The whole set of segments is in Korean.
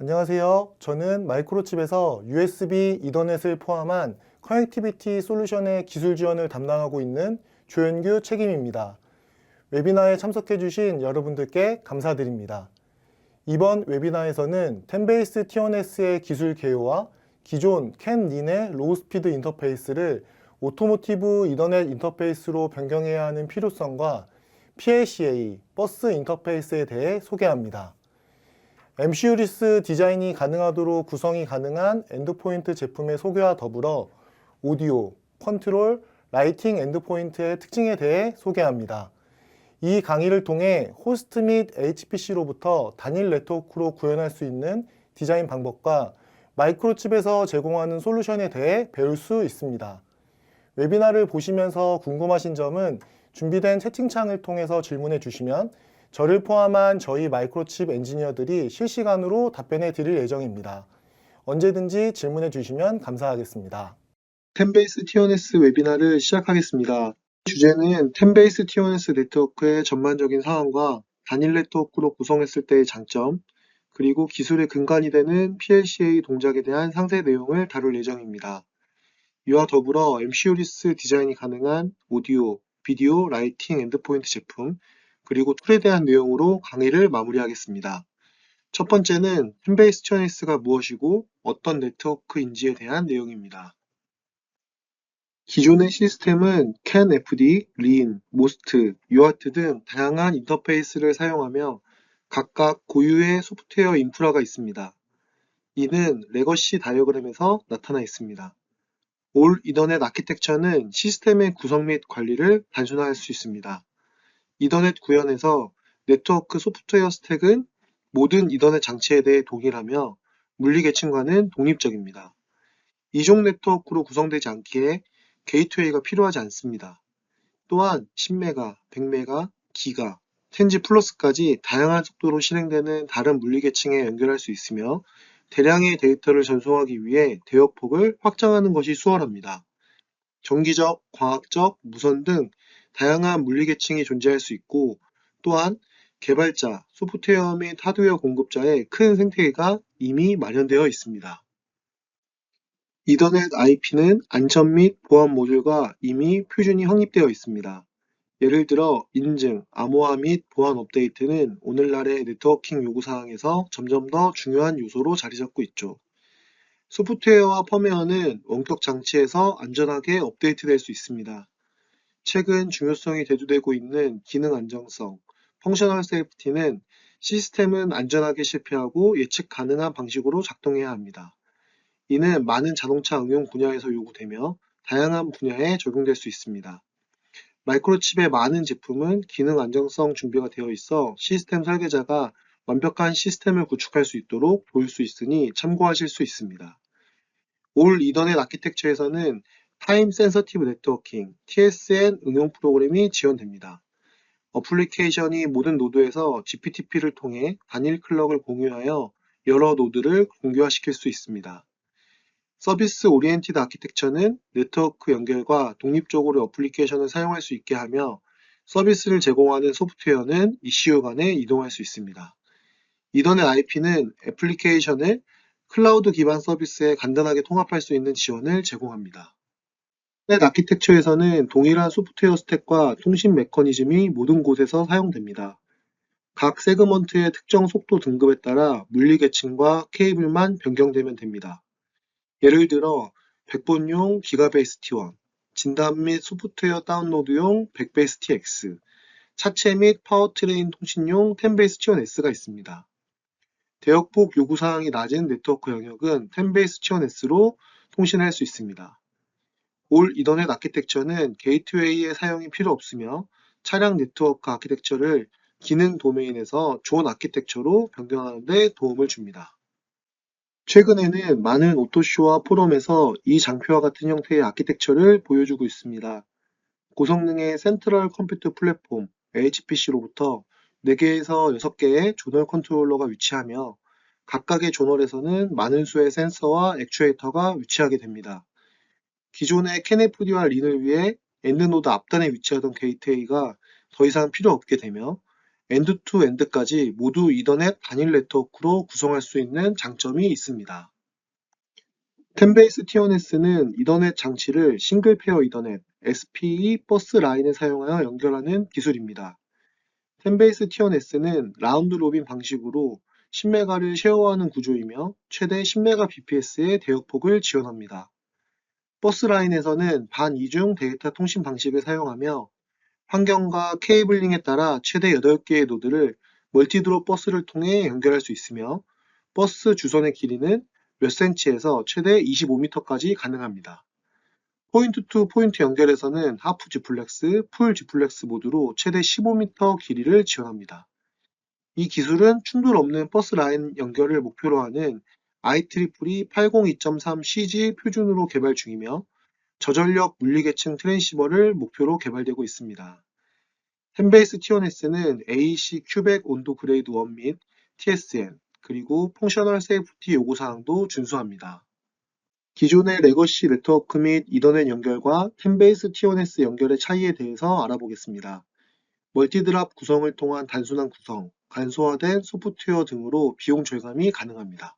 안녕하세요. 저는 마이크로칩에서 USB 이더넷을 포함한 커넥티비티 솔루션의 기술 지원을 담당하고 있는 조현규 책임입니다. 웨비나에 참석해주신 여러분들께 감사드립니다. 이번 웨비나에서는 10베이스 T1S의 기술 개요와 기존 캔-린의 로우 스피드 인터페이스를 오토모티브 이더넷 인터페이스로 변경해야 하는 필요성과 PLCA, 버스 인터페이스에 대해 소개합니다. MCU리스 디자인이 가능하도록 구성이 가능한 엔드포인트 제품의 소개와 더불어 오디오, 컨트롤, 라이팅 엔드포인트의 특징에 대해 소개합니다. 이 강의를 통해 호스트 및 HPC로부터 단일 네트워크로 구현할 수 있는 디자인 방법과 마이크로칩에서 제공하는 솔루션에 대해 배울 수 있습니다. 웨비나를 보시면서 궁금하신 점은 준비된 채팅창을 통해서 질문해 주시면 저를 포함한 저희 마이크로칩 엔지니어들이 실시간으로 답변해 드릴 예정입니다. 언제든지 질문해 주시면 감사하겠습니다. 10베이스 T1S 웨비나를 시작하겠습니다. 주제는 10베이스 T1S 네트워크의 전반적인 상황과 단일 네트워크로 구성했을 때의 장점, 그리고 기술의 근간이 되는 PLCA 동작에 대한 상세 내용을 다룰 예정입니다. 이와 더불어 MCU리스 디자인이 가능한 오디오, 비디오, 라이팅 엔드포인트 제품, 그리고 툴에 대한 내용으로 강의를 마무리하겠습니다. 첫 번째는 10베이스 T1S가 무엇이고 어떤 네트워크인지에 대한 내용입니다. 기존의 시스템은 CAN-FD, RIN, MOST, UART 등 다양한 인터페이스를 사용하며 각각 고유의 소프트웨어 인프라가 있습니다. 이는 레거시 다이어그램에서 나타나 있습니다. 올 이더넷 아키텍처는 시스템의 구성 및 관리를 단순화할 수 있습니다. 이더넷 구현에서 네트워크 소프트웨어 스택은 모든 이더넷 장치에 대해 동일하며 물리계층과는 독립적입니다. 이종 네트워크로 구성되지 않기에 게이트웨이가 필요하지 않습니다. 또한 10메가, 100메가, 기가, 10G 플러스까지 다양한 속도로 실행되는 다른 물리계층에 연결할 수 있으며 대량의 데이터를 전송하기 위해 대역폭을 확장하는 것이 수월합니다. 정기적, 광학적, 무선 등 다양한 물리계층이 존재할 수 있고 또한 개발자, 소프트웨어 및 하드웨어 공급자의 큰 생태계가 이미 마련되어 있습니다. 이더넷 IP는 안전 및 보안 모듈과 이미 표준이 확립되어 있습니다. 예를 들어 인증, 암호화 및 보안 업데이트는 오늘날의 네트워킹 요구사항에서 점점 더 중요한 요소로 자리잡고 있죠. 소프트웨어와 펌웨어는 원격 장치에서 안전하게 업데이트될 수 있습니다. 최근 중요성이 대두되고 있는 기능 안정성, 펑셔널 세이프티는 시스템은 안전하게 실패하고 예측 가능한 방식으로 작동해야 합니다. 이는 많은 자동차 응용 분야에서 요구되며 다양한 분야에 적용될 수 있습니다. 마이크로칩의 많은 제품은 기능 안정성 준비가 되어 있어 시스템 설계자가 완벽한 시스템을 구축할 수 있도록 도울 수 있으니 참고하실 수 있습니다. 올 이더넷 아키텍처에서는 타임 센서티브 네트워킹 (TSN) 응용 프로그램이 지원됩니다. 어플리케이션이 모든 노드에서 GPTP를 통해 단일 클럭을 공유하여 여러 노드를 공유화시킬 수 있습니다. 서비스 오리엔티드 아키텍처는 네트워크 연결과 독립적으로 어플리케이션을 사용할 수 있게 하며 서비스를 제공하는 소프트웨어는 ECU 간에 이동할 수 있습니다. 이더넷 IP는 애플리케이션을 클라우드 기반 서비스에 간단하게 통합할 수 있는 지원을 제공합니다. 넷 아키텍처에서는 동일한 소프트웨어 스택과 통신 메커니즘이 모든 곳에서 사용됩니다. 각 세그먼트의 특정 속도 등급에 따라 물리계층과 케이블만 변경되면 됩니다. 예를 들어 백본용 기가베이스 T1, 진단 및 소프트웨어 다운로드용 100베이스 TX, 차체 및 파워트레인 통신용 10베이스 T1S가 있습니다. 대역폭 요구사항이 낮은 네트워크 영역은 10베이스 T1S로 통신할 수 있습니다. 올 이더넷 아키텍처는 게이트웨이의 사용이 필요 없으며 차량 네트워크 아키텍처를 기능 도메인에서 존 아키텍처로 변경하는 데 도움을 줍니다. 최근에는 많은 오토쇼와 포럼에서 이 장표와 같은 형태의 아키텍처를 보여주고 있습니다. 고성능의 센트럴 컴퓨터 플랫폼 HPC로부터 4개에서 6개의 조널 컨트롤러가 위치하며 각각의 조널에서는 많은 수의 센서와 액추에이터가 위치하게 됩니다. 기존의 캔FD와 린을 위해 엔드노드 앞단에 위치하던 게이트웨이가 더 이상 필요 없게 되며 엔드-투-엔드까지 모두 이더넷 단일 네트워크로 구성할 수 있는 장점이 있습니다. 10베이스 TNS는 이더넷 장치를 싱글 페어 이더넷, SPE 버스 라인을 사용하여 연결하는 기술입니다. 10베이스 TNS는 라운드 로빈 방식으로 10메가를 쉐어하는 구조이며 최대 10메가 bps의 대역폭을 지원합니다. 버스 라인에서는 반이중 데이터 통신 방식을 사용하며 환경과 케이블링에 따라 최대 8개의 노드를 멀티드롭 버스를 통해 연결할 수 있으며 버스 주선의 길이는 몇 센치에서 최대 25m까지 가능합니다. 포인트 투 포인트 연결에서는 하프 G플렉스, 풀 G플렉스 모드로 최대 15m 길이를 지원합니다. 이 기술은 충돌 없는 버스 라인 연결을 목표로 하는 IEEE 802.3CG 표준으로 개발 중이며 저전력 물리계층 트랜시버를 목표로 개발되고 있습니다. 10베이스 TNS는 AEC 큐백 온도 그레이드 1 및 TSN, 그리고 펑셔널 세이프티 요구사항도 준수합니다. 기존의 레거시 네트워크 및 이더넷 연결과 10베이스 TNS 연결의 차이에 대해서 알아보겠습니다. 멀티드랍 구성을 통한 단순한 구성, 간소화된 소프트웨어 등으로 비용 절감이 가능합니다.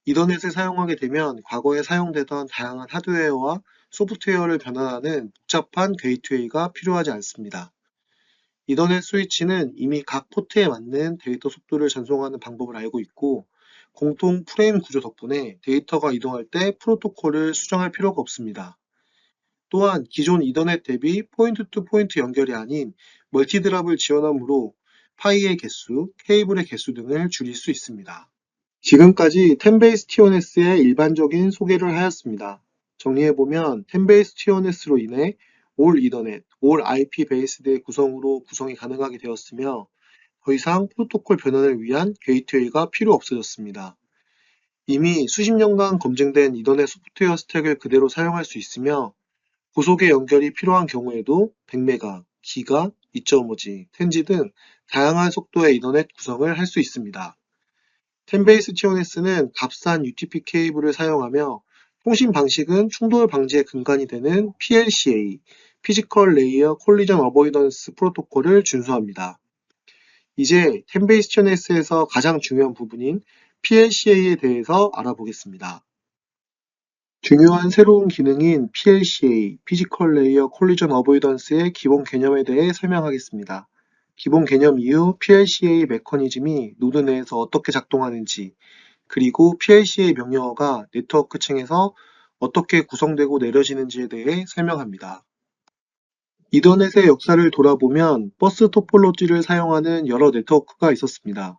이더넷을 사용하게 되면 과거에 사용되던 다양한 하드웨어와 소프트웨어를 변환하는 복잡한 게이트웨이가 필요하지 않습니다. 이더넷 스위치는 이미 각 포트에 맞는 데이터 속도를 전송하는 방법을 알고 있고 공통 프레임 구조 덕분에 데이터가 이동할 때 프로토콜을 수정할 필요가 없습니다. 또한 기존 이더넷 대비 포인트 투 포인트 연결이 아닌 멀티드랍을 지원하므로 파이의 개수, 케이블의 개수 등을 줄일 수 있습니다. 지금까지 10베이스 TNS의 일반적인 소개를 하였습니다. 정리해보면 10베이스 TNS로 인해 올 이더넷, 올 IP 베이스드의 구성으로 구성이 가능하게 되었으며 더 이상 프로토콜 변환을 위한 게이트웨이가 필요 없어졌습니다. 이미 수십 년간 검증된 이더넷 소프트웨어 스택을 그대로 사용할 수 있으며 고속의 연결이 필요한 경우에도 100메가, 기가, 2.5G, 10G 등 다양한 속도의 이더넷 구성을 할 수 있습니다. 10베이스 TNS는 값싼 UTP 케이블을 사용하며 통신 방식은 충돌 방지의 근간이 되는 PLCA, 피지컬 레이어 콜리전 어보이던스 프로토콜을 준수합니다. 이제 10베이스 TNS에서 가장 중요한 부분인 PLCA에 대해서 알아보겠습니다. 중요한 새로운 기능인 PLCA, 피지컬 레이어 콜리전 어보이던스의 기본 개념에 대해 설명하겠습니다. 기본 개념 이후 PLCA 메커니즘이 노드 내에서 어떻게 작동하는지, 그리고 PLCA 명령어가 네트워크 층에서 어떻게 구성되고 내려지는지에 대해 설명합니다. 이더넷의 역사를 돌아보면 버스 토폴로지를 사용하는 여러 네트워크가 있었습니다.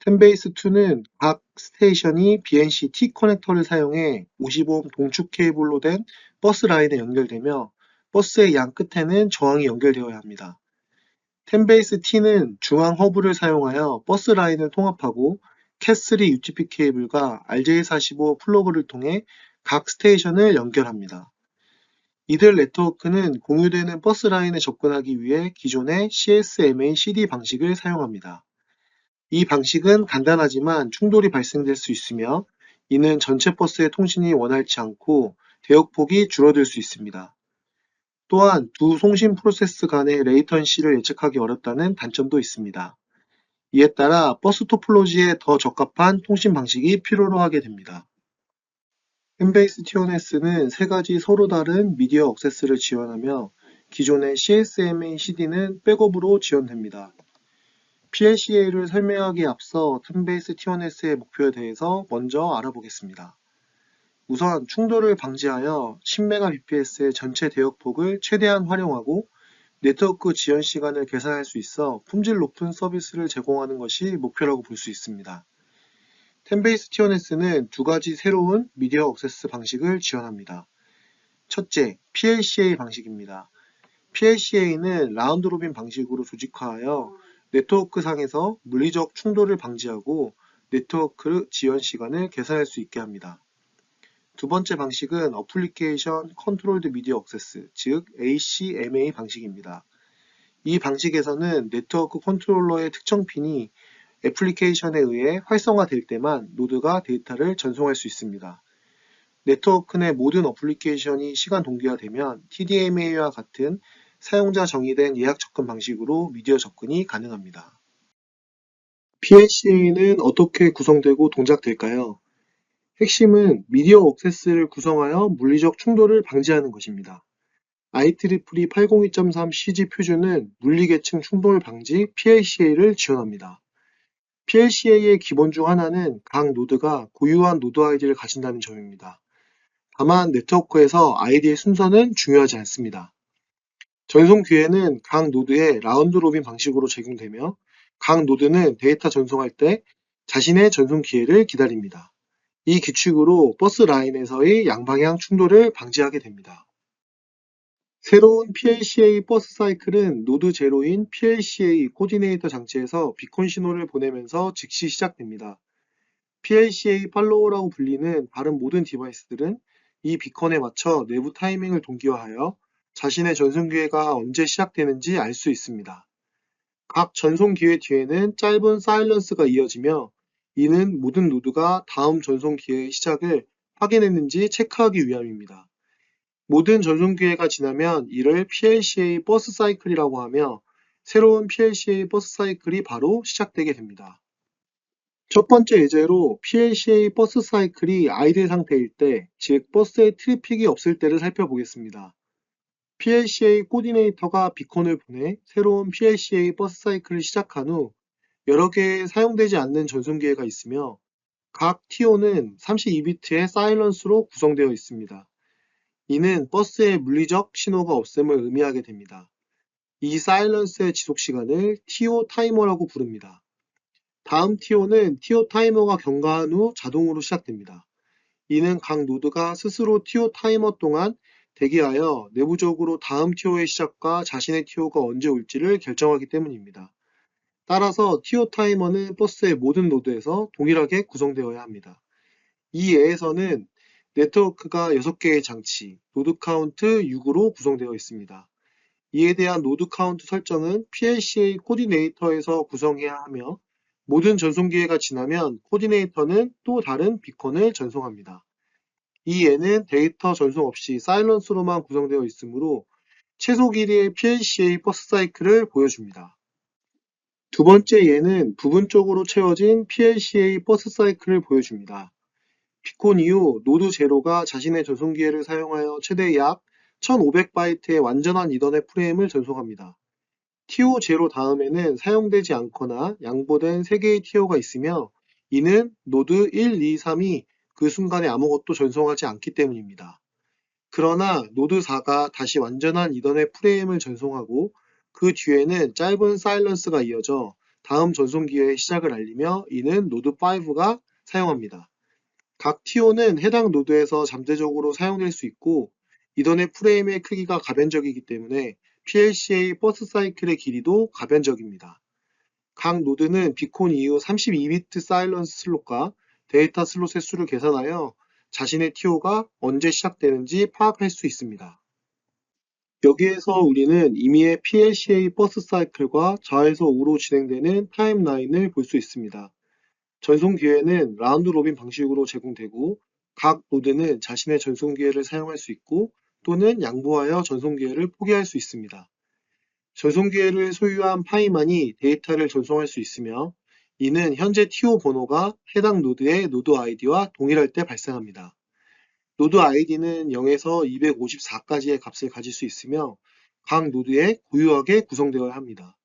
10베이스2는 각 스테이션이 BNC T 커넥터를 사용해 50옴 동축 케이블로 된 버스 라인에 연결되며 버스의 양 끝에는 저항이 연결되어야 합니다. 10베이스-T는 중앙 허브를 사용하여 버스 라인을 통합하고 캣3 UTP 케이블과 RJ45 플러그를 통해 각 스테이션을 연결합니다. 이들 네트워크는 공유되는 버스 라인에 접근하기 위해 기존의 CSMA CD 방식을 사용합니다. 이 방식은 간단하지만 충돌이 발생될 수 있으며 이는 전체 버스의 통신이 원활치 않고 대역폭이 줄어들 수 있습니다. 또한 두 송신 프로세스 간의 레이턴시를 예측하기 어렵다는 단점도 있습니다. 이에 따라 버스 토폴로지에 더 적합한 통신 방식이 필요로 하게 됩니다. 10베이스 TNS는 세 가지 서로 다른 미디어 억세스를 지원하며 기존의 CSMA CD는 백업으로 지원됩니다. PLCA를 설명하기에 앞서 10베이스 TNS의 목표에 대해서 먼저 알아보겠습니다. 우선 충돌을 방지하여 10Mbps의 전체 대역폭을 최대한 활용하고 네트워크 지연 시간을 계산할 수 있어 품질 높은 서비스를 제공하는 것이 목표라고 볼 수 있습니다. 10베이스 TNS는 두 가지 새로운 미디어 억세스 방식을 지원합니다. 첫째, PLCA 방식입니다. PLCA는 라운드 로빈 방식으로 조직화하여 네트워크 상에서 물리적 충돌을 방지하고 네트워크 지연 시간을 계산할 수 있게 합니다. 두 번째 방식은 어플리케이션 컨트롤드 미디어 억세스, 즉 ACMA 방식입니다. 이 방식에서는 네트워크 컨트롤러의 특정 핀이 애플리케이션에 의해 활성화될 때만 노드가 데이터를 전송할 수 있습니다. 네트워크 내 모든 어플리케이션이 시간 동기화되면 TDMA와 같은 사용자 정의된 예약 접근 방식으로 미디어 접근이 가능합니다. PLCA는 어떻게 구성되고 동작될까요? 핵심은 미디어 억세스를 구성하여 물리적 충돌을 방지하는 것입니다. IEEE 802.3 CG 표준은 물리계층 충돌 방지 PLCA를 지원합니다. PLCA의 기본 중 하나는 각 노드가 고유한 노드 아이디를 가진다는 점입니다. 다만 네트워크에서 아이디의 순서는 중요하지 않습니다. 전송 기회는 각 노드의 라운드 로빈 방식으로 제공되며 각 노드는 데이터 전송할 때 자신의 전송 기회를 기다립니다. 이 규칙으로 버스 라인에서의 양방향 충돌을 방지하게 됩니다. 새로운 PLCA 버스 사이클은 노드 제로인 PLCA 코디네이터 장치에서 비콘 신호를 보내면서 즉시 시작됩니다. PLCA 팔로워라고 불리는 다른 모든 디바이스들은 이 비컨에 맞춰 내부 타이밍을 동기화하여 자신의 전송 기회가 언제 시작되는지 알 수 있습니다. 각 전송 기회 뒤에는 짧은 사일런스가 이어지며 이는 모든 노드가 다음 전송 기회의 시작을 확인했는지 체크하기 위함입니다. 모든 전송 기회가 지나면 이를 PLCA 버스 사이클이라고 하며 새로운 PLCA 버스 사이클이 바로 시작되게 됩니다. 첫 번째 예제로 PLCA 버스 사이클이 아이들 상태일 때, 즉 버스에 트래픽이 없을 때를 살펴보겠습니다. PLCA 코디네이터가 비콘을 보내 새로운 PLCA 버스 사이클을 시작한 후 여러 개의 사용되지 않는 전송 기회가 있으며 각 TO는 32비트의 사일런스로 구성되어 있습니다. 이는 버스의 물리적 신호가 없음을 의미하게 됩니다. 이 사일런스의 지속 시간을 TO 타이머라고 부릅니다. 다음 TO는 TO 타이머가 경과한 후 자동으로 시작됩니다. 이는 각 노드가 스스로 TO 타이머 동안 대기하여 내부적으로 다음 TO의 시작과 자신의 TO가 언제 올지를 결정하기 때문입니다. 따라서 TO 타이머는 버스의 모든 노드에서 동일하게 구성되어야 합니다. 이 예에서는 네트워크가 6개의 장치, 노드 카운트 6으로 구성되어 있습니다. 이에 대한 노드 카운트 설정은 PLCA 코디네이터에서 구성해야 하며 모든 전송 기회가 지나면 코디네이터는 또 다른 비컨을 전송합니다. 이 예는 데이터 전송 없이 사일런스로만 구성되어 있으므로 최소 길이의 PLCA 버스 사이클을 보여줍니다. 두 번째 예는 부분적으로 채워진 PLCA 버스 사이클을 보여줍니다. 비콘 이후 노드 제로가 자신의 전송 기회를 사용하여 최대 약 1500바이트의 완전한 이더넷 프레임을 전송합니다. TO0 다음에는 사용되지 않거나 양보된 3개의 TO가 있으며 이는 노드 1, 2, 3이 그 순간에 아무것도 전송하지 않기 때문입니다. 그러나 노드 4가 다시 완전한 이더넷 프레임을 전송하고 그 뒤에는 짧은 사일런스가 이어져 다음 전송 기회의 시작을 알리며 이는 노드 5가 사용합니다. 각 TO는 해당 노드에서 잠재적으로 사용될 수 있고 이더넷 프레임의 크기가 가변적이기 때문에 PLCA 버스 사이클의 길이도 가변적입니다. 각 노드는 비콘 이후 32비트 사일런스 슬롯과 데이터 슬롯의 수를 계산하여 자신의 TO가 언제 시작되는지 파악할 수 있습니다. 여기에서 우리는 임의의 PLCA 버스 사이클과 좌에서 우로 진행되는 타임라인을 볼 수 있습니다. 전송 기회는 라운드 로빈 방식으로 제공되고 각 노드는 자신의 전송 기회를 사용할 수 있고 또는 양보하여 전송 기회를 포기할 수 있습니다. 전송 기회를 소유한 파이만이 데이터를 전송할 수 있으며 이는 현재 TO 번호가 해당 노드의 노드 아이디와 동일할 때 발생합니다. 노드 아이디는 0에서 254까지의 값을 가질 수 있으며 각 노드에 고유하게 구성되어야 합니다.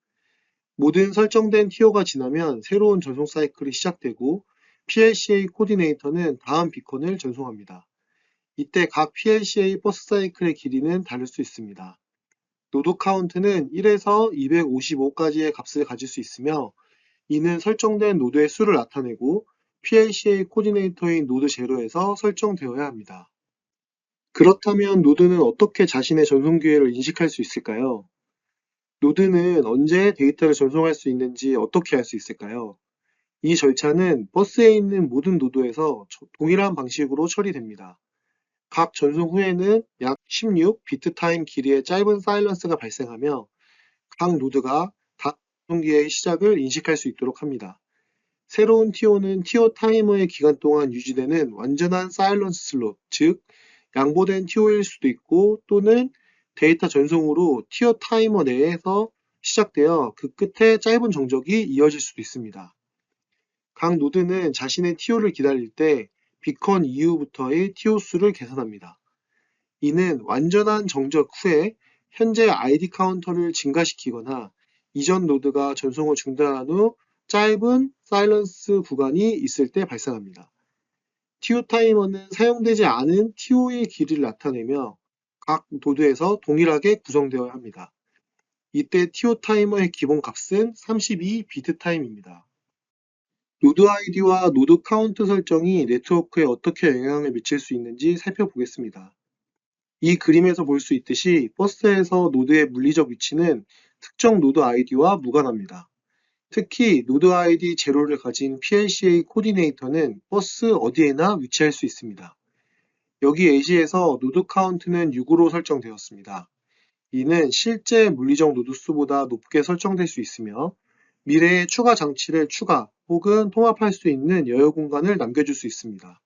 모든 설정된 TO가 지나면 새로운 전송 사이클이 시작되고 PLCA 코디네이터는 다음 비컨을 전송합니다. 이때 각 PLCA 버스 사이클의 길이는 다를 수 있습니다. 노드 카운트는 1에서 255까지의 값을 가질 수 있으며 이는 설정된 노드의 수를 나타내고 PLCA 코디네이터인 노드 제로에서 설정되어야 합니다. 그렇다면 노드는 어떻게 자신의 전송 기회를 인식할 수 있을까요? 노드는 언제 데이터를 전송할 수 있는지 어떻게 알 수 있을까요? 이 절차는 버스에 있는 모든 노드에서 동일한 방식으로 처리됩니다. 각 전송 후에는 약 16비트 타임 길이의 짧은 사일런스가 발생하며 각 노드가 각 전송기의 시작을 인식할 수 있도록 합니다. 새로운 TO는 TO 타이머의 기간 동안 유지되는 완전한 사일런스 슬롯, 즉 양보된 TO일 수도 있고 또는 데이터 전송으로 티어 타이머 내에서 시작되어 그 끝에 짧은 정적이 이어질 수도 있습니다. 각 노드는 자신의 TO를 기다릴 때 비컨 이후부터의 TO 수를 계산합니다. 이는 완전한 정적 후에 현재 ID 카운터를 증가시키거나 이전 노드가 전송을 중단한 후 짧은 사일런스 구간이 있을 때 발생합니다. TO 타이머는 사용되지 않은 TO의 길이를 나타내며 각 노드에서 동일하게 구성되어야 합니다. 이때 TO 타이머의 기본 값은 32비트 타임입니다. 노드 아이디와 노드 카운트 설정이 네트워크에 어떻게 영향을 미칠 수 있는지 살펴보겠습니다. 이 그림에서 볼 수 있듯이 버스에서 노드의 물리적 위치는 특정 노드 아이디와 무관합니다. 특히 노드 아이디 제로를 가진 PLCA 코디네이터는 버스 어디에나 위치할 수 있습니다. 여기 예시에서 노드 카운트는 6으로 설정되었습니다. 이는 실제 물리적 노드 수보다 높게 설정될 수 있으며 미래에 추가 장치를 추가 혹은 통합할 수 있는 여유 공간을 남겨줄 수 있습니다.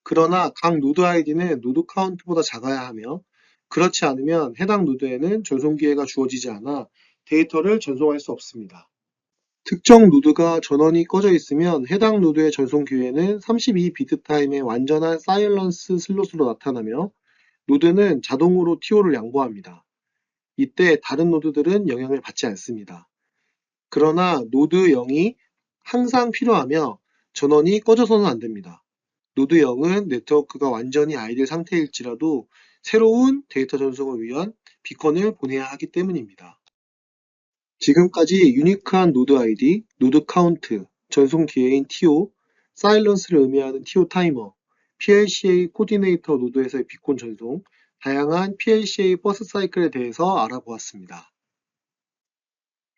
그러나 각 노드 아이디는 노드 카운트보다 작아야 하며 그렇지 않으면 해당 노드에는 전송 기회가 주어지지 않아 데이터를 전송할 수 없습니다. 특정 노드가 전원이 꺼져 있으면 해당 노드의 전송 기회는 32비트 타임의 완전한 사일런스 슬롯으로 나타나며 노드는 자동으로 TO를 양보합니다. 이때 다른 노드들은 영향을 받지 않습니다. 그러나 노드 0이 항상 필요하며 전원이 꺼져서는 안 됩니다. 노드 0은 네트워크가 완전히 아이들 상태일지라도 새로운 데이터 전송을 위한 비컨을 보내야 하기 때문입니다. 지금까지 유니크한 노드 아이디, 노드 카운트, 전송 기회인 TO, 사일런스를 의미하는 TO 타이머, PLCA 코디네이터 노드에서의 비콘 전송, 다양한 PLCA 버스 사이클에 대해서 알아보았습니다.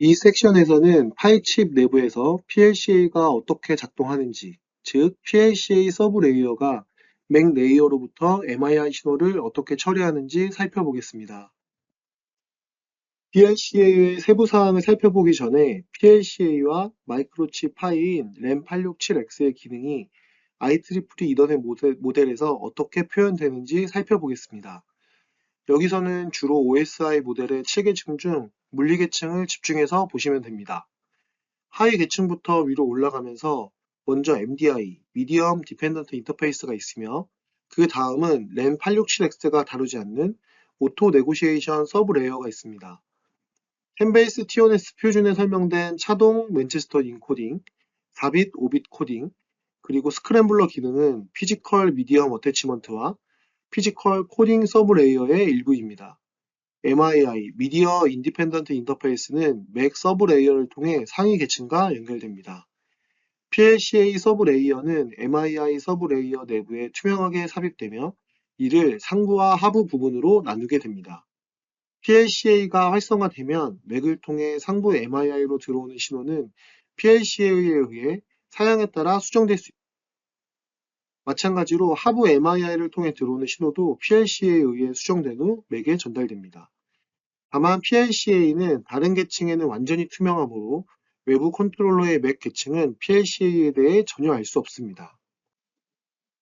이 섹션에서는 파이칩 내부에서 PLCA가 어떻게 작동하는지, 즉 PLCA 서브 레이어가 맥 레이어로부터 MII 신호를 어떻게 처리하는지 살펴보겠습니다. PLCA의 세부 사항을 살펴보기 전에 PLCA와 마이크로칩 파이인 램867X의 기능이 IEEE 이더넷 모델에서 어떻게 표현되는지 살펴보겠습니다. 여기서는 주로 OSI 모델의 7계층 중 물리 계층을 집중해서 보시면 됩니다. 하위 계층부터 위로 올라가면서 먼저 MDI, 미디엄 디펜던트 인터페이스가 있으며 그 다음은 램867X가 다루지 않는 오토 네고시에이션 서브 레이어가 있습니다. 햄베이스 TONS 표준에 설명된 차동 맨체스터 인코딩, 4빗, 5빗 코딩, 그리고 스크램블러 기능은 피지컬 미디엄 어태치먼트와 피지컬 코딩 서브 레이어의 일부입니다. MII, 미디어 인디펜던트 인터페이스는 맥 서브 레이어를 통해 상위 계층과 연결됩니다. PLCA 서브 레이어는 MII 서브 레이어 내부에 투명하게 삽입되며 이를 상부와 하부 부분으로 나누게 됩니다. PLCA가 활성화되면 맥을 통해 상부 MII로 들어오는 신호는 PLCA에 의해 사양에 따라 수정될 수 있습니다. 마찬가지로 하부 MII를 통해 들어오는 신호도 PLCA에 의해 수정된 후 맥에 전달됩니다. 다만 PLCA는 다른 계층에는 완전히 투명하므로 외부 컨트롤러의 맥 계층은 PLCA에 대해 전혀 알 수 없습니다.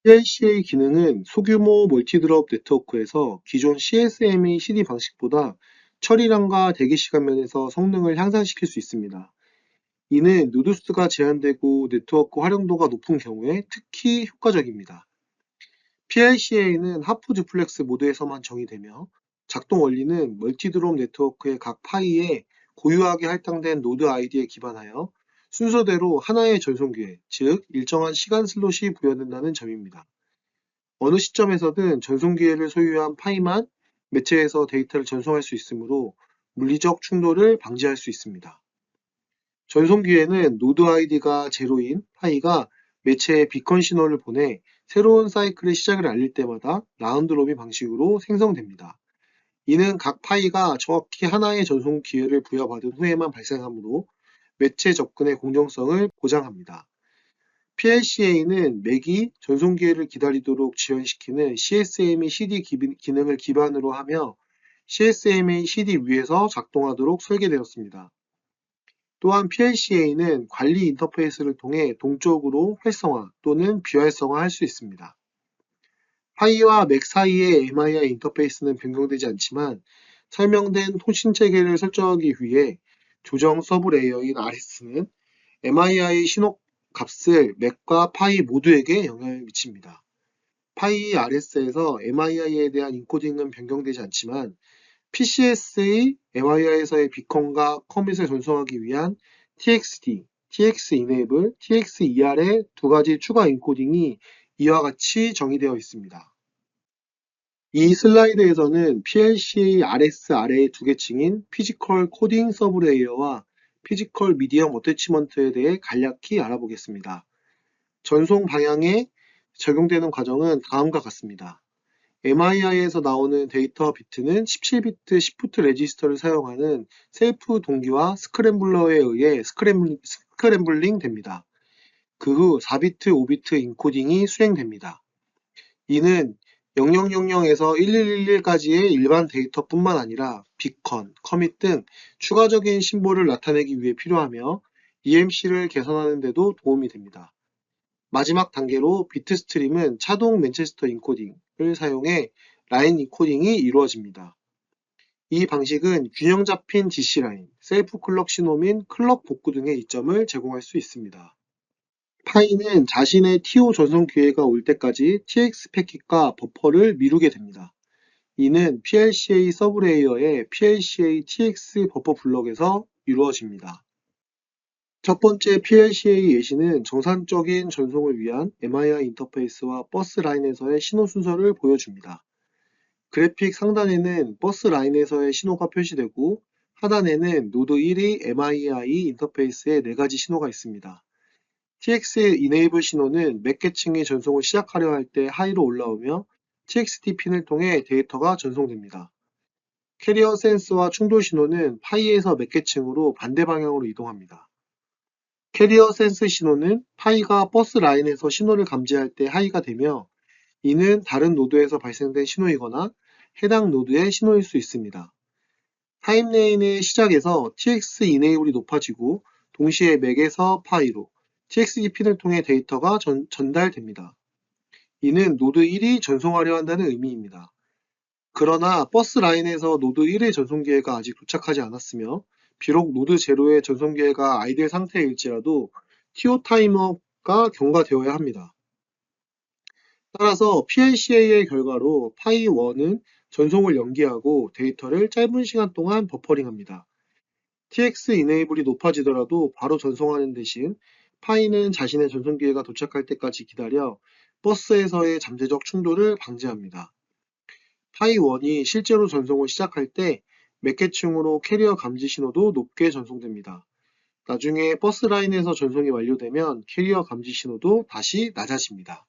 PLCA 기능은 소규모 멀티드롭 네트워크에서 기존 CSMA CD 방식보다 처리량과 대기 시간 면에서 성능을 향상시킬 수 있습니다. 이는 노드 수가 제한되고 네트워크 활용도가 높은 경우에 특히 효과적입니다. PLCA는 하프 듀플렉스 모드에서만 정의되며 작동 원리는 멀티드롭 네트워크의 각 파이에 고유하게 할당된 노드 아이디에 기반하여 순서대로 하나의 전송 기회, 즉 일정한 시간 슬롯이 부여된다는 점입니다. 어느 시점에서든 전송 기회를 소유한 파이만 매체에서 데이터를 전송할 수 있으므로 물리적 충돌을 방지할 수 있습니다. 전송 기회는 노드 아이디가 제로인 파이가 매체에 비컨 신호를 보내 새로운 사이클의 시작을 알릴 때마다 라운드 로빈 방식으로 생성됩니다. 이는 각 파이가 정확히 하나의 전송 기회를 부여받은 후에만 발생하므로 매체 접근의 공정성을 보장합니다. PLCA는 맥이 전송 기회를 기다리도록 지연시키는 CSMA CD 기능을 기반으로 하며 CSMA CD 위에서 작동하도록 설계되었습니다. 또한 PLCA는 관리 인터페이스를 통해 동적으로 활성화 또는 비활성화할 수 있습니다. 파이와 맥 사이의 MII 인터페이스는 변경되지 않지만 설명된 통신체계를 설정하기 위해 조정 서브 레이어인 RS는 MII 신호 값을 맥과 파이 모두에게 영향을 미칩니다. 파이 RS에서 MII에 대한 인코딩은 변경되지 않지만 PCS의 MII에서의 비컨과 커밋을 전송하기 위한 TXT, TX-enable, TX-ER의 두 가지 추가 인코딩이 이와 같이 정의되어 있습니다. 이 슬라이드에서는 PLC의 RS 아래의 두 계층인 피지컬 코딩 서브 레이어와 피지컬 미디엄 어태치먼트에 대해 간략히 알아보겠습니다. 전송 방향에 적용되는 과정은 다음과 같습니다. MII에서 나오는 데이터 비트는 17비트 시프트 레지스터를 사용하는 셀프 동기화 스크램블러에 의해 스크램블링 됩니다. 그 후 4비트, 5비트 인코딩이 수행됩니다. 이는 0000에서 1111까지의 일반 데이터뿐만 아니라 비컨, 커밋 등 추가적인 심볼을 나타내기 위해 필요하며 EMC를 개선하는 데도 도움이 됩니다. 마지막 단계로 비트 스트림은 차동 맨체스터 인코딩을 사용해 라인 인코딩이 이루어집니다. 이 방식은 균형 잡힌 DC 라인, 셀프 클럭 신호 및 클럭 복구 등의 이점을 제공할 수 있습니다. 파이는 자신의 TO 전송 기회가 올 때까지 TX 패킷과 버퍼를 미루게 됩니다. 이는 PLCA 서브레이어의 PLCA TX 버퍼 블럭에서 이루어집니다. 첫 번째 PLCA 예시는 정상적인 전송을 위한 MII 인터페이스와 버스 라인에서의 신호 순서를 보여줍니다. 그래픽 상단에는 버스 라인에서의 신호가 표시되고 하단에는 노드 1의 MII 인터페이스에 4가지 신호가 있습니다. TX Enable 신호는 맥 계층이 전송을 시작하려 할 때 하이로 올라오며 TXT 핀을 통해 데이터가 전송됩니다. 캐리어 센스와 충돌 신호는 파이에서 맥 계층으로 반대 방향으로 이동합니다. 캐리어 센스 신호는 파이가 버스 라인에서 신호를 감지할 때 하이가 되며 이는 다른 노드에서 발생된 신호이거나 해당 노드의 신호일 수 있습니다. 타임레인의 시작에서 TX Enable이 높아지고 동시에 맥에서 파이로 TXT 핀을 통해 데이터가 전달됩니다. 이는 노드 1이 전송하려 한다는 의미입니다. 그러나 버스 라인에서 노드 1의 전송 기회가 아직 도착하지 않았으며 비록 노드 0의 전송 기회가 아이들 상태일지라도 TO 타이머가 경과되어야 합니다. 따라서 PLCA의 결과로 파이 1은 전송을 연기하고 데이터를 짧은 시간 동안 버퍼링합니다. TX Enable이 높아지더라도 바로 전송하는 대신 파이는 자신의 전송 기회가 도착할 때까지 기다려 버스에서의 잠재적 충돌을 방지합니다. 파이 1이 실제로 전송을 시작할 때 맥 계층으로 캐리어 감지 신호도 높게 전송됩니다. 나중에 버스 라인에서 전송이 완료되면 캐리어 감지 신호도 다시 낮아집니다.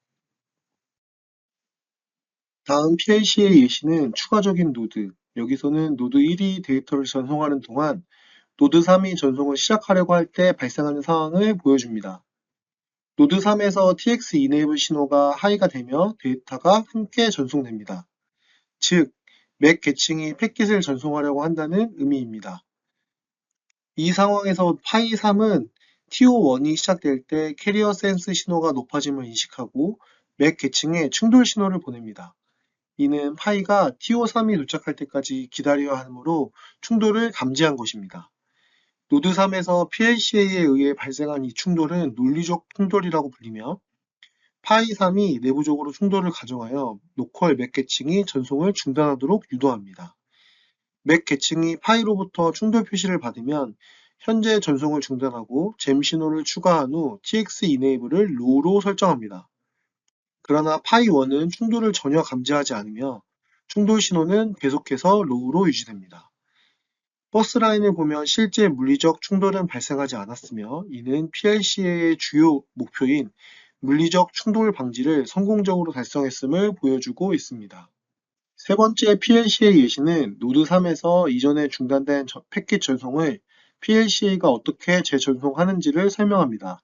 다음 PLC의 예시는 추가적인 노드, 여기서는 노드 1이 데이터를 전송하는 동안 노드 3이 전송을 시작하려고 할 때 발생하는 상황을 보여줍니다. 노드 3에서 TX Enable 신호가 하이가 되며 데이터가 함께 전송됩니다. 즉, 맥 계층이 패킷을 전송하려고 한다는 의미입니다. 이 상황에서 파이 3은 TO1이 시작될 때 캐리어 센스 신호가 높아짐을 인식하고 맥 계층에 충돌 신호를 보냅니다. 이는 파이가 TO3이 도착할 때까지 기다려야 하므로 충돌을 감지한 것입니다. 노드 3에서 PLCA에 의해 발생한 이 충돌은 논리적 충돌이라고 불리며 파이 3이 내부적으로 충돌을 가정하여 로컬 맥 계층이 전송을 중단하도록 유도합니다. 맥 계층이 파이로부터 충돌 표시를 받으면 현재 전송을 중단하고 잼 신호를 추가한 후 TX Enable을 low로 설정합니다. 그러나 파이 1은 충돌을 전혀 감지하지 않으며 충돌 신호는 계속해서 low로 유지됩니다. 버스 라인을 보면 실제 물리적 충돌은 발생하지 않았으며 이는 PLC의 주요 목표인 물리적 충돌 방지를 성공적으로 달성했음을 보여주고 있습니다. 세 번째 PLC의 예시는 노드 3에서 이전에 중단된 패킷 전송을 PLC가 어떻게 재전송하는지를 설명합니다.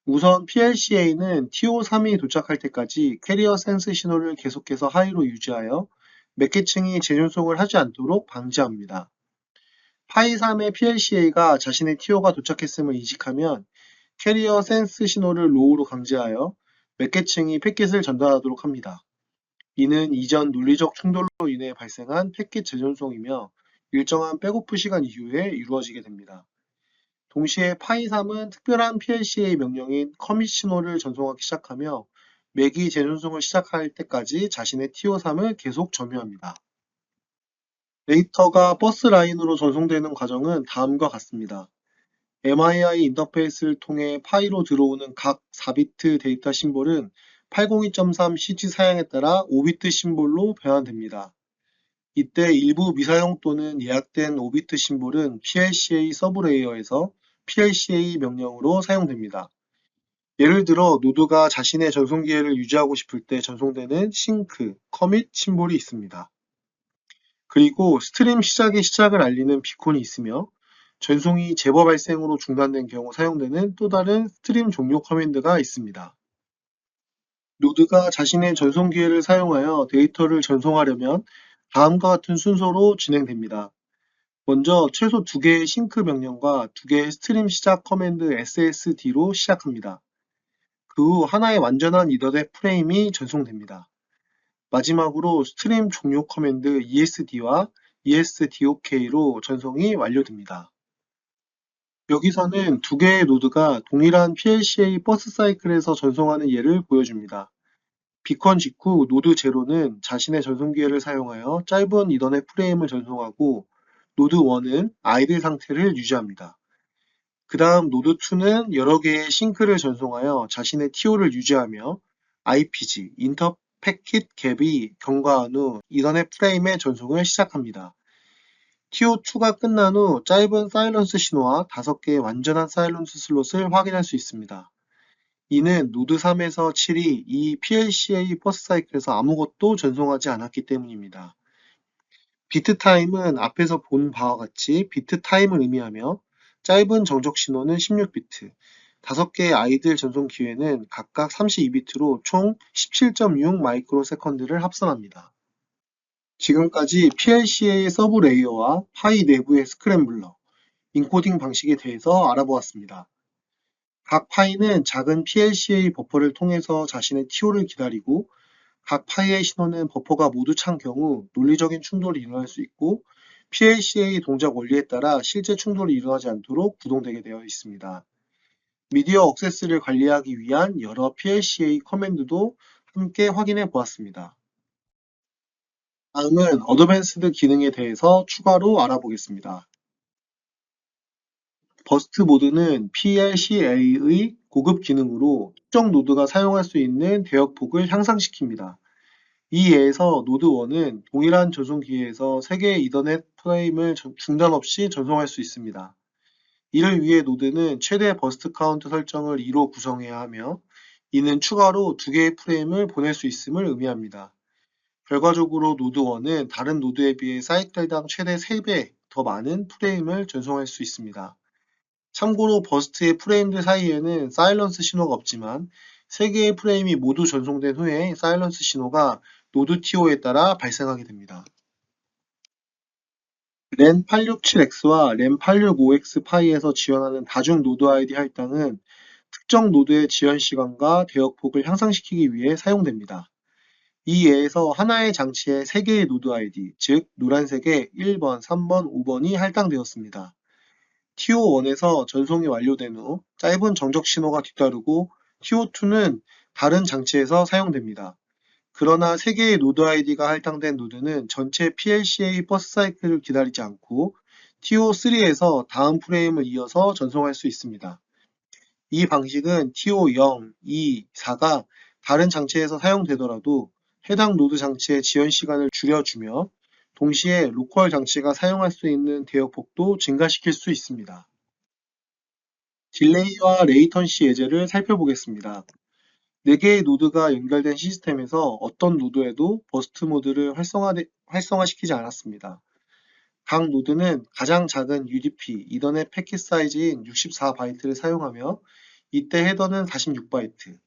우선 PLCA는 TO3이 도착할 때까지 캐리어 센스 신호를 계속해서 하이로 유지하여 맥 계층이 재전송을 하지 않도록 방지합니다. 파이 3의 PLCA가 자신의 TO가 도착했음을 인식하면 캐리어 센스 신호를 로우로 감지하여 맥 계층이 패킷을 전달하도록 합니다. 이는 이전 논리적 충돌로 인해 발생한 패킷 재전송이며 일정한 백오프 시간 이후에 이루어지게 됩니다. 동시에 파이3은 특별한 PLCA 명령인 커밋 신호를 전송하기 시작하며 맥이 재전송을 시작할 때까지 자신의 TO3을 계속 점유합니다. 데이터가 버스 라인으로 전송되는 과정은 다음과 같습니다. MII 인터페이스를 통해 파이로 들어오는 각 4비트 데이터 심볼은 802.3 CG 사양에 따라 5비트 심볼로 변환됩니다. 이때 일부 미사용 또는 예약된 5비트 심볼은 PLCA 서브 레이어에서 PLCA 명령으로 사용됩니다. 예를 들어 노드가 자신의 전송기회를 유지하고 싶을 때 전송되는 싱크, 커밋 심볼이 있습니다. 그리고 스트림 시작의 시작을 알리는 비콘이 있으며 전송이 제버 발생으로 중단된 경우 사용되는 또 다른 스트림 종료 커맨드가 있습니다. 노드가 자신의 전송 기회를 사용하여 데이터를 전송하려면 다음과 같은 순서로 진행됩니다. 먼저 최소 2개의 싱크 명령과 2개의 스트림 시작 커맨드 SSD로 시작합니다. 그 후 하나의 완전한 이더넷 프레임이 전송됩니다. 마지막으로 스트림 종료 커맨드 ESD와 ESDOK로 전송이 완료됩니다. 여기서는 2개의 노드가 동일한 PLCA 버스 사이클에서 전송하는 예를 보여줍니다. 비컨 직후 노드 0는 자신의 전송 기회를 사용하여 짧은 이더넷 프레임을 전송하고 노드 1은 아이들 상태를 유지합니다. 그 다음 노드 2는 여러 개의 싱크를 전송하여 자신의 TO를 유지하며 IPG, 인터 패킷 갭이 경과한 후 이더넷 프레임의 전송을 시작합니다. TO2가 끝난 후 짧은 사일런스 신호와 5개의 완전한 사일런스 슬롯을 확인할 수 있습니다. 이는 노드 3에서 7이 이 PLCA 버스 사이클에서 아무것도 전송하지 않았기 때문입니다. 비트 타임은 앞에서 본 바와 같이 비트 타임을 의미하며 짧은 정적 신호는 16비트, 5개의 아이들 전송 기회는 각각 32비트로 총 17.6 마이크로 세컨드를 합산합니다. 지금까지 PLC의 서브 레이어와 파이 내부의 스크램블러, 인코딩 방식에 대해서 알아보았습니다. 각 파이는 작은 PLCA 버퍼를 통해서 자신의 TO를 기다리고 각 파이의 신호는 버퍼가 모두 찬 경우 논리적인 충돌이 일어날 수 있고 PLCA 동작 원리에 따라 실제 충돌이 일어나지 않도록 구동되게 되어 있습니다. 미디어 억세스를 관리하기 위한 여러 PLCA 커맨드도 함께 확인해 보았습니다. 다음은 어드밴스드 기능에 대해서 추가로 알아보겠습니다. 버스트 모드는 PLCA의 고급 기능으로 특정 노드가 사용할 수 있는 대역폭을 향상시킵니다. 이 예에서 노드 1은 동일한 전송 기회에서 3개의 이더넷 프레임을 중단 없이 전송할 수 있습니다. 이를 위해 노드는 최대 버스트 카운트 설정을 2로 구성해야 하며 이는 추가로 2개의 프레임을 보낼 수 있음을 의미합니다. 결과적으로 노드 1은 다른 노드에 비해 사이클당 최대 3배 더 많은 프레임을 전송할 수 있습니다. 참고로 버스트의 프레임들 사이에는 사일런스 신호가 없지만 3개의 프레임이 모두 전송된 후에 사일런스 신호가 노드 TO에 따라 발생하게 됩니다. 랜 867X와 랜 865X 파이에서 지원하는 다중 노드 ID 할당은 특정 노드의 지연 시간과 대역폭을 향상시키기 위해 사용됩니다. 이 예에서 하나의 장치에 3개의 노드 ID, 즉 노란색의 1번, 3번, 5번이 할당되었습니다. TO1에서 전송이 완료된 후 짧은 정적 신호가 뒤따르고 TO2는 다른 장치에서 사용됩니다. 그러나 3개의 노드 ID가 할당된 노드는 전체 PLCA 버스 사이클을 기다리지 않고 TO3에서 다음 프레임을 이어서 전송할 수 있습니다. 이 방식은 TO0, 2, 4가 다른 장치에서 사용되더라도 해당 노드 장치의 지연 시간을 줄여주며 동시에 로컬 장치가 사용할 수 있는 대역폭도 증가시킬 수 있습니다. 딜레이와 레이턴시 예제를 살펴보겠습니다. 4개의 노드가 연결된 시스템에서 어떤 노드에도 버스트 모드를 활성화시키지 않았습니다. 각 노드는 가장 작은 UDP, 이더넷 패킷 사이즈인 64바이트를 사용하며 이때 헤더는 46바이트,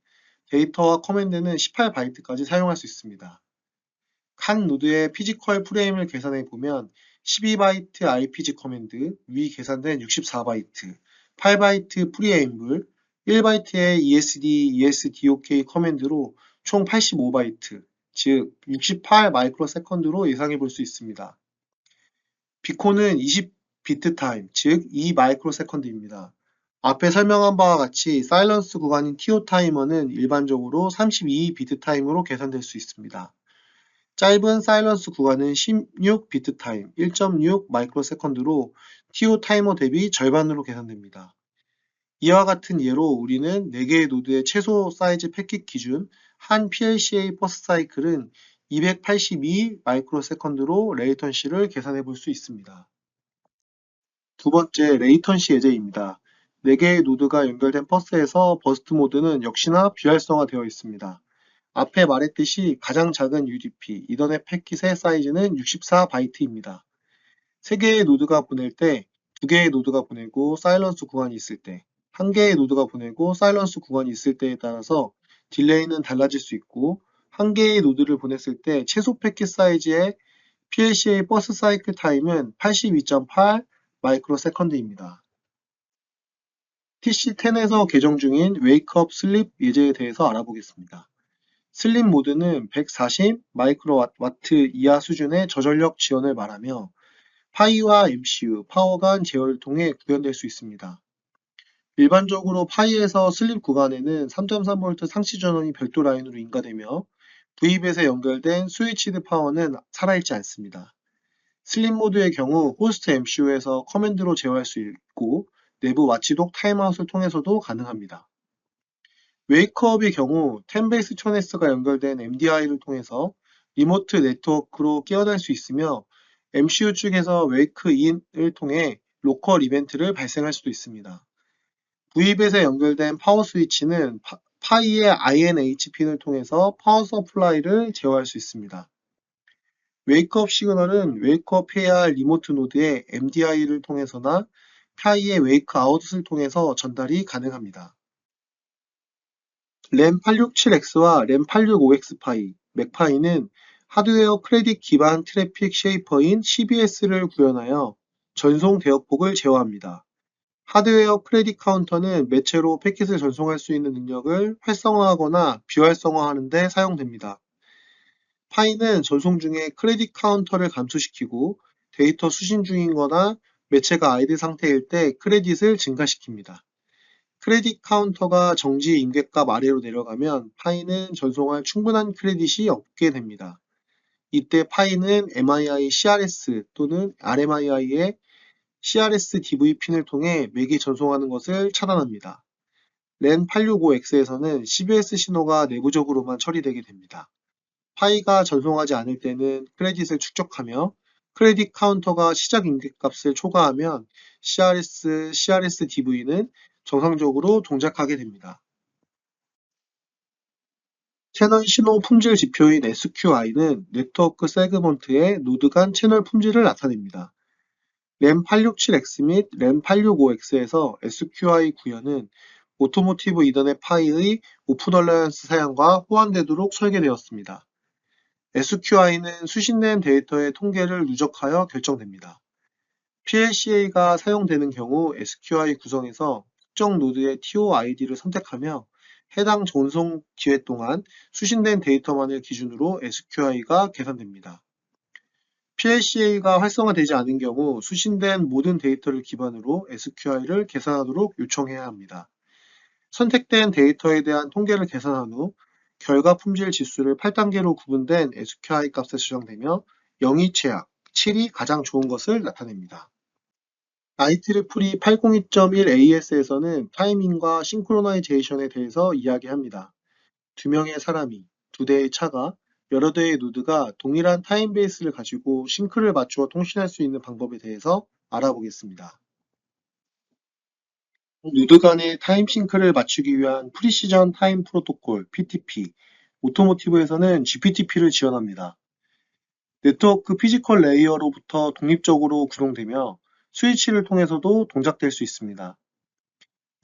데이터와 커맨드는 18바이트까지 사용할 수 있습니다. 각 노드의 피지컬 프레임을 계산해 보면 12바이트 IPG 커맨드, 위 계산된 64바이트, 8바이트 프리에임블, 1바이트의 ESD, ESDOK 커맨드로 총 85바이트, 즉 68 마이크로 세컨드로 예상해 볼 수 있습니다. 비콘은 20비트 타임, 즉 2 마이크로 세컨드입니다. 앞에 설명한 바와 같이 사일런스 구간인 TO 타이머는 일반적으로 32비트 타임으로 계산될 수 있습니다. 짧은 사일런스 구간은 16비트 타임, 1.6 마이크로 세컨드로 TO 타이머 대비 절반으로 계산됩니다. 이와 같은 예로 우리는 4개의 노드의 최소 사이즈 패킷 기준 한 PLCA 버스 사이클은 282 마이크로 세컨드로 레이턴시를 계산해 볼 수 있습니다. 두 번째, 레이턴시 예제입니다. 4개의 노드가 연결된 버스에서 버스트 모드는 역시나 비활성화되어 있습니다. 앞에 말했듯이 가장 작은 UDP, 이더넷 패킷의 사이즈는 64바이트입니다. 3개의 노드가 보낼 때, 2개의 노드가 보내고 사일런스 구간이 있을 때, 1개의 노드가 보내고 사일런스 구간이 있을 때에 따라서 딜레이는 달라질 수 있고, 1개의 노드를 보냈을 때 최소 패킷 사이즈의 PLCA 버스 사이클 타임은 82.8 마이크로 세컨드입니다. TC10에서 개정 중인 웨이크업 슬립 예제에 대해서 알아보겠습니다. 슬립 모드는 140 마이크로와트 이하 수준의 저전력 지원을 말하며 파이와 MCU, 파워 간 제어를 통해 구현될 수 있습니다. 일반적으로 파이에서 슬립 구간에는 3.3V 상시 전원이 별도 라인으로 인가되며 V벳에 연결된 스위치드 파워는 살아있지 않습니다. 슬립 모드의 경우 호스트 MCU에서 커맨드로 제어할 수 있고 내부 와치독 타임아웃을 통해서도 가능합니다. 웨이크업의 경우 10베이스 1000S가 연결된 MDI를 통해서 리모트 네트워크로 깨어날 수 있으며 MCU 측에서 웨이크인을 통해 로컬 이벤트를 발생할 수도 있습니다. V벳에 연결된 파워 스위치는 파이의 INH 핀을 통해서 파워 서플라이를 제어할 수 있습니다. 웨이크업 시그널은 웨이크업해야 할 리모트 노드의 MDI를 통해서나 파이의 웨이크아웃을 통해서 전달이 가능합니다. 램 867X와 램 865X 파이, 맥파이는 하드웨어 크레딧 기반 트래픽 쉐이퍼인 CBS를 구현하여 전송 대역폭을 제어합니다. 하드웨어 크레딧 카운터는 매체로 패킷을 전송할 수 있는 능력을 활성화하거나 비활성화하는 데 사용됩니다. 파이는 전송 중에 크레딧 카운터를 감소시키고 데이터 수신 중인 거나 매체가 아이들 상태일 때 크레딧을 증가시킵니다. 크레딧 카운터가 정지 임계값 아래로 내려가면 파이는 전송할 충분한 크레딧이 없게 됩니다. 이때 파이는 MII CRS 또는 RMII의 CRS DV 핀을 통해 맥이 전송하는 것을 차단합니다. 랜 865X에서는 CBS 신호가 내부적으로만 처리되게 됩니다. 파이가 전송하지 않을 때는 크레딧을 축적하며 크레딧 카운터가 시작 임계값을 초과하면 CRS DV는 정상적으로 동작하게 됩니다. 채널 신호 품질 지표인 SQI는 네트워크 세그먼트의 노드 간 채널 품질을 나타냅니다. 램 867X 및 램 865X에서 SQI 구현은 오토모티브 이더넷 파이의 오픈 얼라이언스 사양과 호환되도록 설계되었습니다. SQI는 수신된 데이터의 통계를 누적하여 결정됩니다. PLCA가 사용되는 경우 SQI 구성에서 특정 노드의 TO ID를 선택하며 해당 전송 기회 동안 수신된 데이터만을 기준으로 SQI가 계산됩니다. PLCA가 활성화되지 않은 경우 수신된 모든 데이터를 기반으로 SQI를 계산하도록 요청해야 합니다. 선택된 데이터에 대한 통계를 계산한 후 결과 품질 지수를 8단계로 구분된 SQI 값에 수정되며 0이 최악, 7이 가장 좋은 것을 나타냅니다. IEEE 802.1AS에서는 타이밍과 싱크로나이제이션에 대해서 이야기합니다. 2명의 사람이, 2대의 차가, 여러 대의 노드가 동일한 타임베이스를 가지고 싱크를 맞추어 통신할 수 있는 방법에 대해서 알아보겠습니다. 노드 간의 타임 싱크를 맞추기 위한 프리시전 타임 프로토콜 (PTP), 오토모티브에서는 GPTP를 지원합니다. 네트워크 피지컬 레이어로부터 독립적으로 구동되며 스위치를 통해서도 동작될 수 있습니다.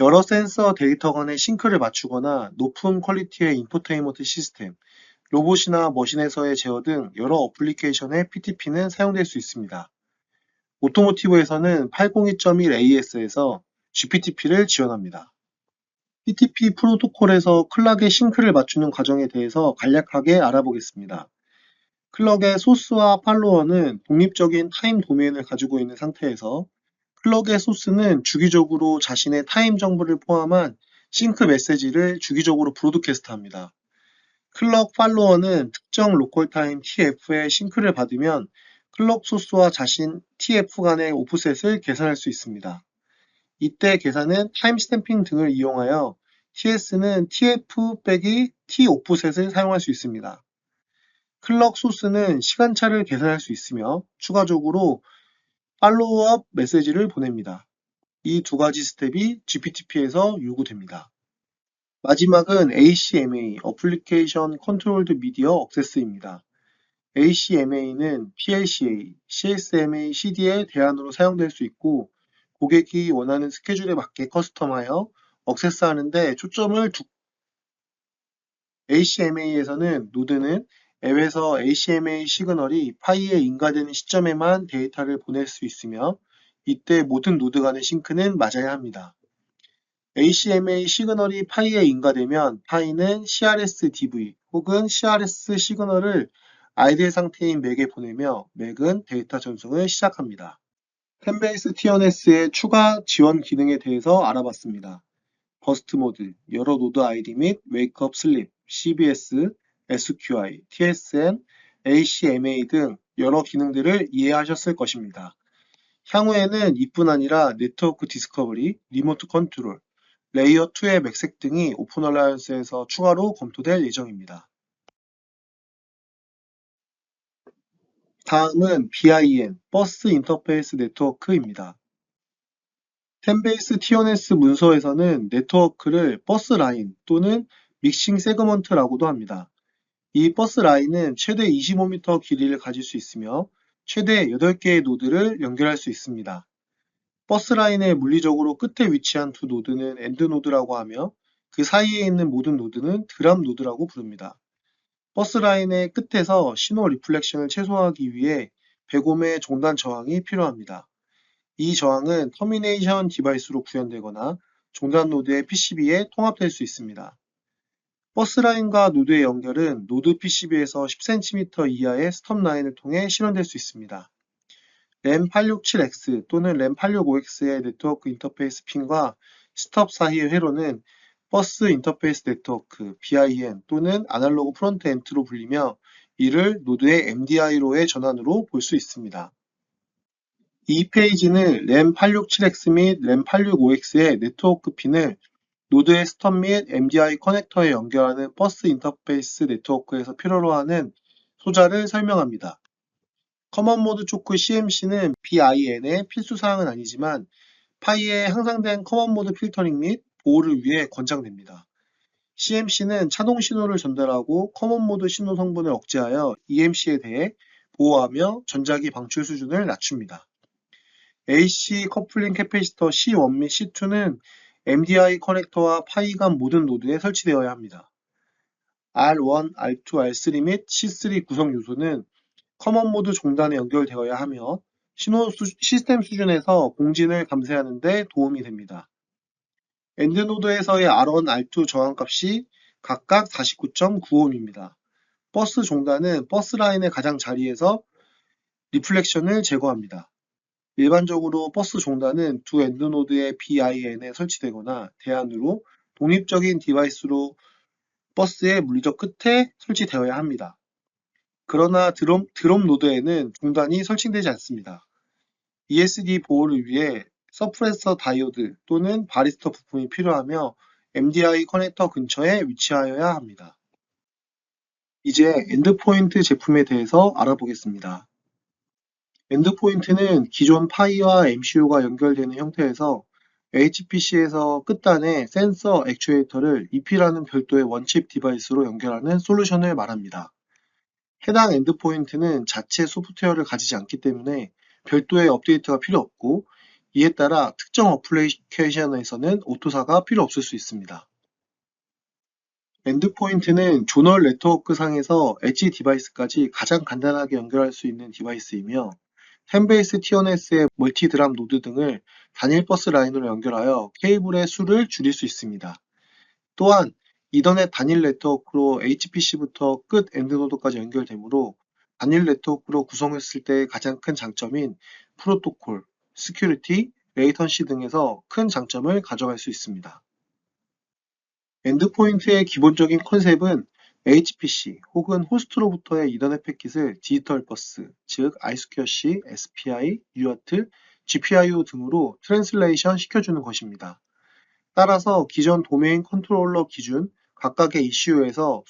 여러 센서 데이터 간의 싱크를 맞추거나 높은 퀄리티의 인포테인먼트 시스템, 로봇이나 머신에서의 제어 등 여러 어플리케이션에 PTP는 사용될 수 있습니다. 오토모티브에서는 802.1AS에서 GPTP를 지원합니다. TTP 프로토콜에서 클락의 싱크를 맞추는 과정에 대해서 간략하게 알아보겠습니다. 클럭의 소스와 팔로워는 독립적인 타임 도메인을 가지고 있는 상태에서 클럭의 소스는 주기적으로 자신의 타임 정보를 포함한 싱크 메시지를 주기적으로 브로드캐스트합니다. 클럭 팔로워는 특정 로컬 타임 TF의 싱크를 받으면 클럭 소스와 자신 TF 간의 오프셋을 계산할 수 있습니다. 이때 계산은 타임스탬핑 등을 이용하여 TS는 TF 빼기 T 오프셋을 사용할 수 있습니다. 클럭 소스는 시간차를 계산할 수 있으며 추가적으로 팔로우업 메시지를 보냅니다. 이 두 가지 스텝이 GPTP에서 요구됩니다. 마지막은 ACMA, Application Controlled Media Access입니다. ACMA는 PLCA, CSMA, CD의 대안으로 사용될 수 있고 고객이 원하는 스케줄에 맞게 커스텀하여 액세스하는 데 초점을 두고 ACMA에서는 노드는 앱에서 ACMA 시그널이 파이에 인가되는 시점에만 데이터를 보낼 수 있으며 이때 모든 노드 간의 싱크는 맞아야 합니다. ACMA 시그널이 파이에 인가되면 파이는 CRS-DV 혹은 CRS 시그널을 아이들 상태인 맥에 보내며 맥은 데이터 전송을 시작합니다. 템베이스 TNS의 추가 지원 기능에 대해서 알아봤습니다. 버스트 모드, 여러 노드 아이디 및 웨이크업 슬립, CBS, SQI, TSN, ACMA 등 여러 기능들을 이해하셨을 것입니다. 향후에는 이뿐 아니라 네트워크 디스커버리, 리모트 컨트롤, 레이어 2의 맥색 등이 오픈 얼라이언스에서 추가로 검토될 예정입니다. 다음은 BIN, 버스 인터페이스 네트워크입니다. 템베이스 TNS 문서에서는 네트워크를 버스 라인 또는 믹싱 세그먼트라고도 합니다. 이 버스 라인은 최대 25m 길이를 가질 수 있으며 최대 8개의 노드를 연결할 수 있습니다. 버스 라인의 물리적으로 끝에 위치한 두 노드는 엔드 노드라고 하며 그 사이에 있는 모든 노드는 드랍 노드라고 부릅니다. 버스 라인의 끝에서 신호 리플렉션을 최소화하기 위해 100옴의 종단 저항이 필요합니다. 이 저항은 터미네이션 디바이스로 구현되거나 종단 노드의 PCB에 통합될 수 있습니다. 버스 라인과 노드의 연결은 노드 PCB에서 10cm 이하의 스톱 라인을 통해 실현될 수 있습니다. 램867X 또는 램865X의 네트워크 인터페이스 핀과 스톱 사이의 회로는 버스 인터페이스 네트워크 BIN 또는 아날로그 프론트 엔트로 불리며 이를 노드의 MDI로의 전환으로 볼 수 있습니다. 이 페이지는 램867X 및 램865X의 네트워크 핀을 노드의 스톱 및 MDI 커넥터에 연결하는 버스 인터페이스 네트워크에서 필요로 하는 소자를 설명합니다. 커먼 모드 초크 CMC는 BIN의 필수 사항은 아니지만 파이에 향상된 커먼 모드 필터링 및 보호를 위해 권장됩니다. CMC는 차동 신호를 전달하고 커먼 모드 신호 성분을 억제하여 EMC에 대해 보호하며 전자기 방출 수준을 낮춥니다. AC 커플링 캐패시터 C1 및 C2는 MDI 커넥터와 파이 간 모든 노드에 설치되어야 합니다. R1, R2, R3 및 C3 구성 요소는 커먼 모드 종단에 연결되어야 하며 시스템 수준에서 공진을 감쇄하는 데 도움이 됩니다. 엔드노드에서의 R1, R2 저항값이 각각 49.9옴입니다. 버스 종단은 버스 라인의 가장 자리에서 리플렉션을 제거합니다. 일반적으로 버스 종단은 두 엔드노드의 BIN에 설치되거나 대안으로 독립적인 디바이스로 버스의 물리적 끝에 설치되어야 합니다. 그러나 드롭 노드에는 종단이 설치되지 않습니다. ESD 보호를 위해 서프레서 다이오드 또는 바리스터 부품이 필요하며 MDI 커넥터 근처에 위치하여야 합니다. 이제 엔드포인트 제품에 대해서 알아보겠습니다. 엔드포인트는 기존 파이와 MCU가 연결되는 형태에서 HPC에서 끝단에 센서 액추에이터를 EP라는 별도의 원칩 디바이스로 연결하는 솔루션을 말합니다. 해당 엔드포인트는 자체 소프트웨어를 가지지 않기 때문에 별도의 업데이트가 필요 없고 이에 따라 특정 어플리케이션에서는 오토사가 필요 없을 수 있습니다. 엔드포인트는 조널 네트워크 상에서 엣지 디바이스까지 가장 간단하게 연결할 수 있는 디바이스이며 템베이스 TNS의 멀티드랍 노드 등을 단일 버스 라인으로 연결하여 케이블의 수를 줄일 수 있습니다. 또한 이더넷 단일 네트워크로 HPC부터 끝 엔드노드까지 연결되므로 단일 네트워크로 구성했을 때의 가장 큰 장점인 프로토콜, 시큐리티, 레이턴시 등에서 큰 장점을 가져갈 수 있습니다. 엔드포인트의 기본적인 컨셉은 HPC 혹은 호스트로부터의 이더넷 패킷을 디지털 버스, 즉 I2C, SPI, UART, GPIO 등으로 트랜슬레이션 시켜주는 것입니다. 따라서 기존 도메인 컨트롤러 기준 각각의 이슈에서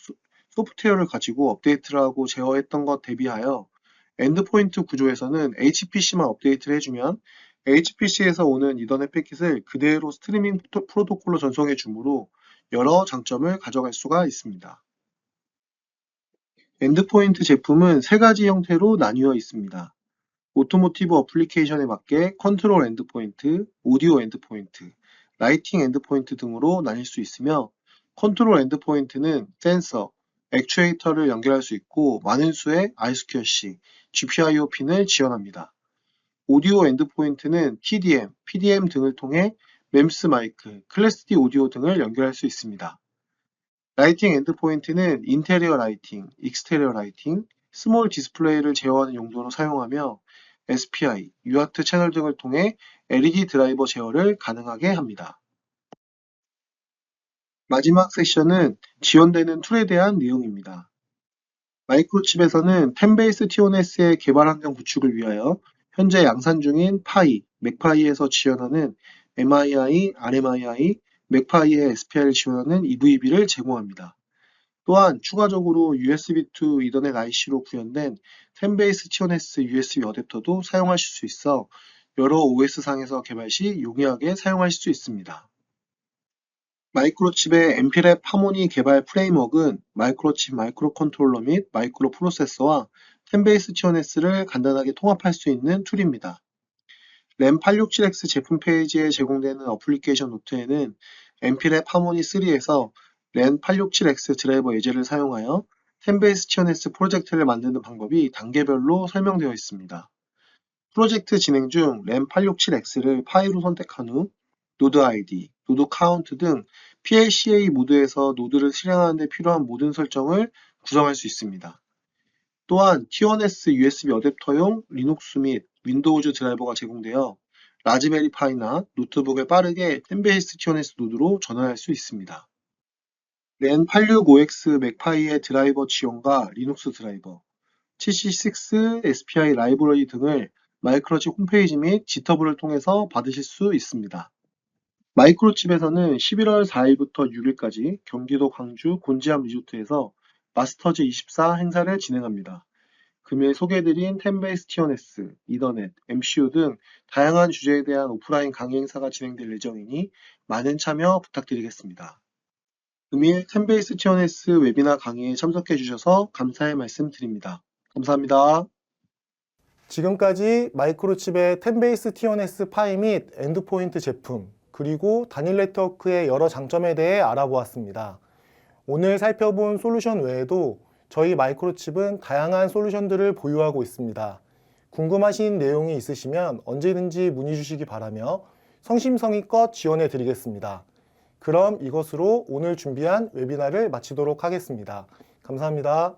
소프트웨어를 가지고 업데이트를 하고 제어했던 것 대비하여 엔드포인트 구조에서는 HPC만 업데이트를 해주면 HPC에서 오는 이더넷 패킷을 그대로 스트리밍 프로토콜로 전송해 주므로 여러 장점을 가져갈 수가 있습니다. 엔드포인트 제품은 세 가지 형태로 나뉘어 있습니다. 오토모티브 어플리케이션에 맞게 컨트롤 엔드포인트, 오디오 엔드포인트, 라이팅 엔드포인트 등으로 나뉠 수 있으며 컨트롤 엔드포인트는 센서, 액추에이터를 연결할 수 있고 많은 수의 I2C, GPIO 핀을 지원합니다. 오디오 엔드포인트는 TDM, PDM 등을 통해 MEMS 마이크, 클래스 D 오디오 등을 연결할 수 있습니다. 라이팅 엔드포인트는 인테리어 라이팅, 익스테리어 라이팅, 스몰 디스플레이를 제어하는 용도로 사용하며 SPI, UART 채널 등을 통해 LED 드라이버 제어를 가능하게 합니다. 마지막 세션은 지원되는 툴에 대한 내용입니다. 마이크로칩에서는 10베이스 TONS의 개발 환경 구축을 위하여 현재 양산 중인 파이, 맥파이에서 지원하는 MII, RMII, 맥파이의 SPI를 지원하는 EVB를 제공합니다. 또한 추가적으로 USB to 이더넷 IC로 구현된 10베이스 TONS USB 어댑터도 사용하실 수 있어 여러 OS상에서 개발 시 용이하게 사용하실 수 있습니다. 마이크로칩의 MP랩 하모니 개발 프레임워크는 마이크로칩 마이크로컨트롤러 및 마이크로 프로세서와 10베이스 TONS를 간단하게 통합할 수 있는 툴입니다. 램 867X 제품 페이지에 제공되는 어플리케이션 노트에는 MP랩 하모니 3에서 램 867X 드라이버 예제를 사용하여 10베이스 TONS 프로젝트를 만드는 방법이 단계별로 설명되어 있습니다. 프로젝트 진행 중 램 867X를 파이로 선택한 후 노드 ID, 노드 카운트 등 PLCA 모드에서 노드를 실행하는 데 필요한 모든 설정을 구성할 수 있습니다. 또한 TONS USB 어댑터용 리눅스 및 윈도우즈 드라이버가 제공되어 라즈베리 파이나 노트북에 빠르게 10베이스 TONS 노드로 전환할 수 있습니다. 램 865X 맥파이의 드라이버 지원과 리눅스 드라이버, 76 SPI 라이브러리 등을 마이크로칩 홈페이지 및 지터브를 통해서 받으실 수 있습니다. 마이크로칩에서는 11월 4일부터 6일까지 경기도 광주 곤지암 리조트에서 마스터즈 24 행사를 진행합니다. 금일 소개해드린 10베이스 TONS, 이더넷, MCU 등 다양한 주제에 대한 오프라인 강의 행사가 진행될 예정이니 많은 참여 부탁드리겠습니다. 금일 10베이스 TONS 웨비나 강의에 참석해 주셔서 감사의 말씀 드립니다. 감사합니다. 지금까지 마이크로칩의 10베이스 TONS 파이 및 엔드포인트 제품, 그리고 단일 네트워크의 여러 장점에 대해 알아보았습니다. 오늘 살펴본 솔루션 외에도 저희 마이크로칩은 다양한 솔루션들을 보유하고 있습니다. 궁금하신 내용이 있으시면 언제든지 문의 주시기 바라며 성심성의껏 지원해 드리겠습니다. 그럼 이것으로 오늘 준비한 웨비나를 마치도록 하겠습니다. 감사합니다.